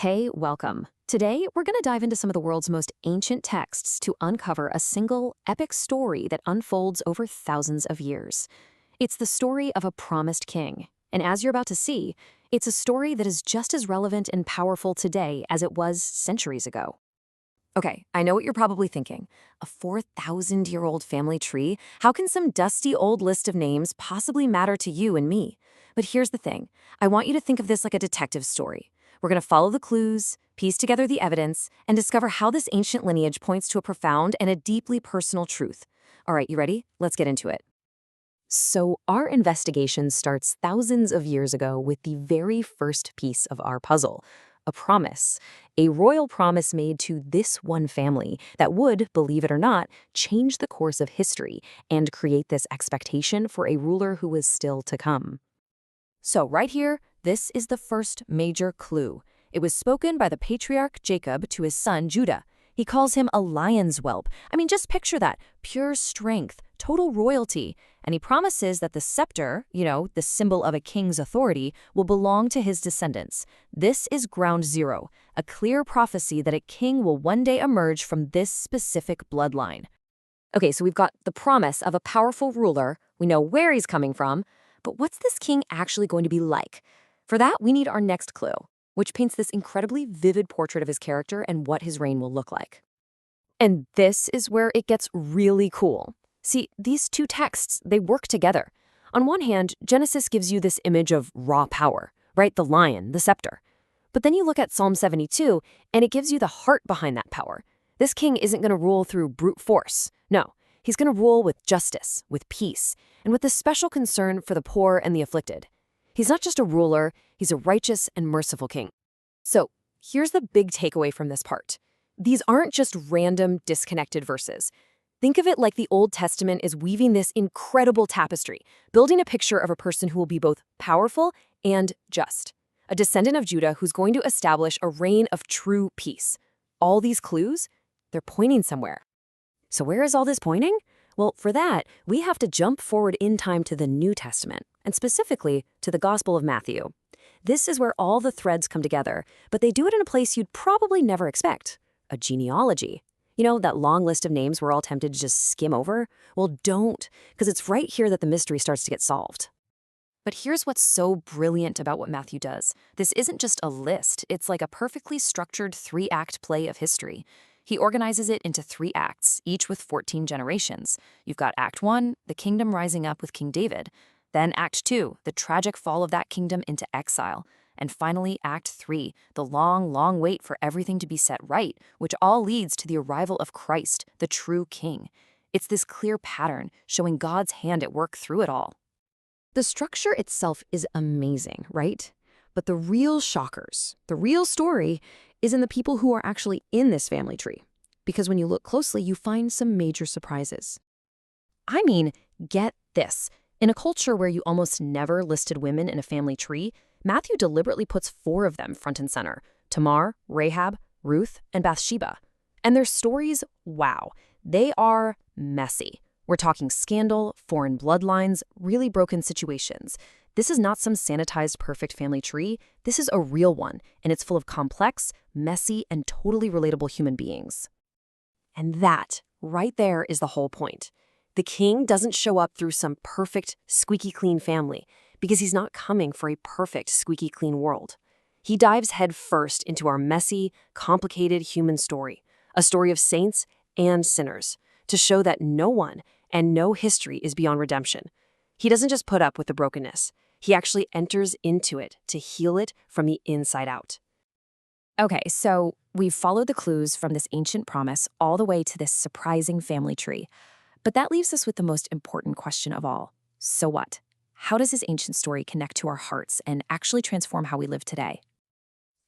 Hey, welcome. Today, we're going to dive into some of the world's most ancient texts to uncover a single, epic story that unfolds over thousands of years. It's the story of a promised king. And as you're about to see, it's a story that is just as relevant and powerful today as it was centuries ago. Okay, I know what you're probably thinking. A 4,000-year-old family tree? How can some dusty old list of names possibly matter to you and me? But here's the thing. I want you to think of this like a detective story. We're going to follow the clues, piece together the evidence, and discover how this ancient lineage points to a profound and a deeply personal truth. All right, you ready? Let's get into it. So our investigation starts thousands of years ago with the very first piece of our puzzle, a promise, a royal promise made to this one family that would, believe it or not, change the course of history and create this expectation for a ruler who was still to come. So right here, this is the first major clue. It was spoken by the patriarch Jacob to his son Judah. He calls him a lion's whelp. I mean, just picture that. Pure strength, total royalty. And he promises that the scepter, the symbol of a king's authority, will belong to his descendants. This is ground zero, a clear prophecy that a king will one day emerge from this specific bloodline. Okay, so we've got the promise of a powerful ruler. We know where he's coming from. But what's this king actually going to be like? For that, we need our next clue, which paints this incredibly vivid portrait of his character and what his reign will look like. And this is where it gets really cool. See, these two texts, they work together. On one hand, Genesis gives you this image of raw power, right? The lion, the scepter. But then you look at Psalm 72, and it gives you the heart behind that power. This king isn't going to rule through brute force. No, he's going to rule with justice, with peace, and with this special concern for the poor and the afflicted. He's not just a ruler, he's a righteous and merciful king. So here's the big takeaway from this part. These aren't just random, disconnected verses. Think of it like the Old Testament is weaving this incredible tapestry, building a picture of a person who will be both powerful and just. A descendant of Judah who's going to establish a reign of true peace. All these clues, they're pointing somewhere. So where is all this pointing? Well, for that, we have to jump forward in time to the New Testament, and specifically to the Gospel of Matthew. This is where all the threads come together, but they do it in a place you'd probably never expect, a genealogy. You know, that long list of names we're all tempted to just skim over? Well, don't, because it's right here that the mystery starts to get solved. But here's what's so brilliant about what Matthew does. This isn't just a list, it's like a perfectly structured three-act play of history. He organizes it into 3 acts, each with 14 generations. You've got Act 1, the kingdom rising up with King David. Then Act 2, the tragic fall of that kingdom into exile. And finally, Act 3, the long, long wait for everything to be set right, which all leads to the arrival of Christ, the true king. It's this clear pattern, showing God's hand at work through it all. The structure itself is amazing, right? But the real shockers, the real story, is in the people who are actually in this family tree. Because when you look closely, you find some major surprises. I mean, get this. In a culture where you almost never listed women in a family tree, Matthew deliberately puts 4 of them front and center: Tamar, Rahab, Ruth, and Bathsheba. And their stories, wow, they are messy. We're talking scandal, foreign bloodlines, really broken situations. This is not some sanitized perfect family tree. This is a real one, and it's full of complex, messy, and totally relatable human beings. And that, right there, is the whole point. The king doesn't show up through some perfect, squeaky clean family, because he's not coming for a perfect, squeaky clean world. He dives head first into our messy, complicated human story, a story of saints and sinners, to show that no one and no history is beyond redemption. He doesn't just put up with the brokenness. He actually enters into it to heal it from the inside out. Okay, so we've followed the clues from this ancient promise all the way to this surprising family tree. But that leaves us with the most important question of all. So what? How does this ancient story connect to our hearts and actually transform how we live today?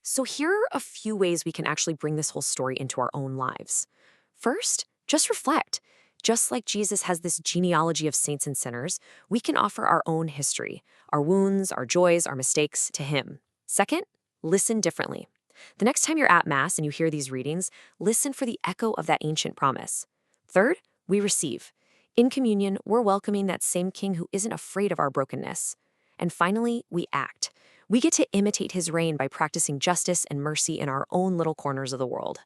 So here are a few ways we can actually bring this whole story into our own lives. First, just reflect. Just like Jesus has this genealogy of saints and sinners, we can offer our own history, our wounds, our joys, our mistakes to him. Second, listen differently. The next time you're at Mass and you hear these readings, listen for the echo of that ancient promise. Third, we receive. In communion, we're welcoming that same king who isn't afraid of our brokenness. And finally, we act. We get to imitate his reign by practicing justice and mercy in our own little corners of the world.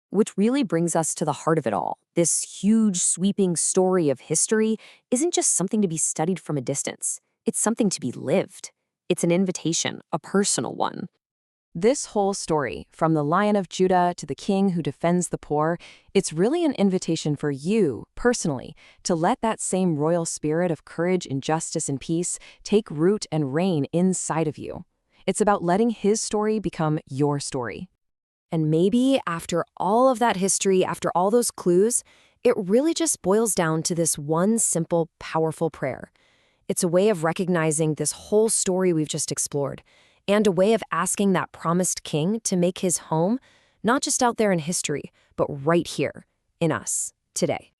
Which really brings us to the heart of it all. This huge, sweeping story of history isn't just something to be studied from a distance. It's something to be lived. It's an invitation, a personal one. This whole story, from the Lion of Judah to the king who defends the poor, it's really an invitation for you, personally, to let that same royal spirit of courage and justice and peace take root and reign inside of you. It's about letting his story become your story. And maybe after all of that history, after all those clues, it really just boils down to this one simple, powerful prayer. It's a way of recognizing this whole story we've just explored, and a way of asking that promised king to make his home not just out there in history, but right here in us today.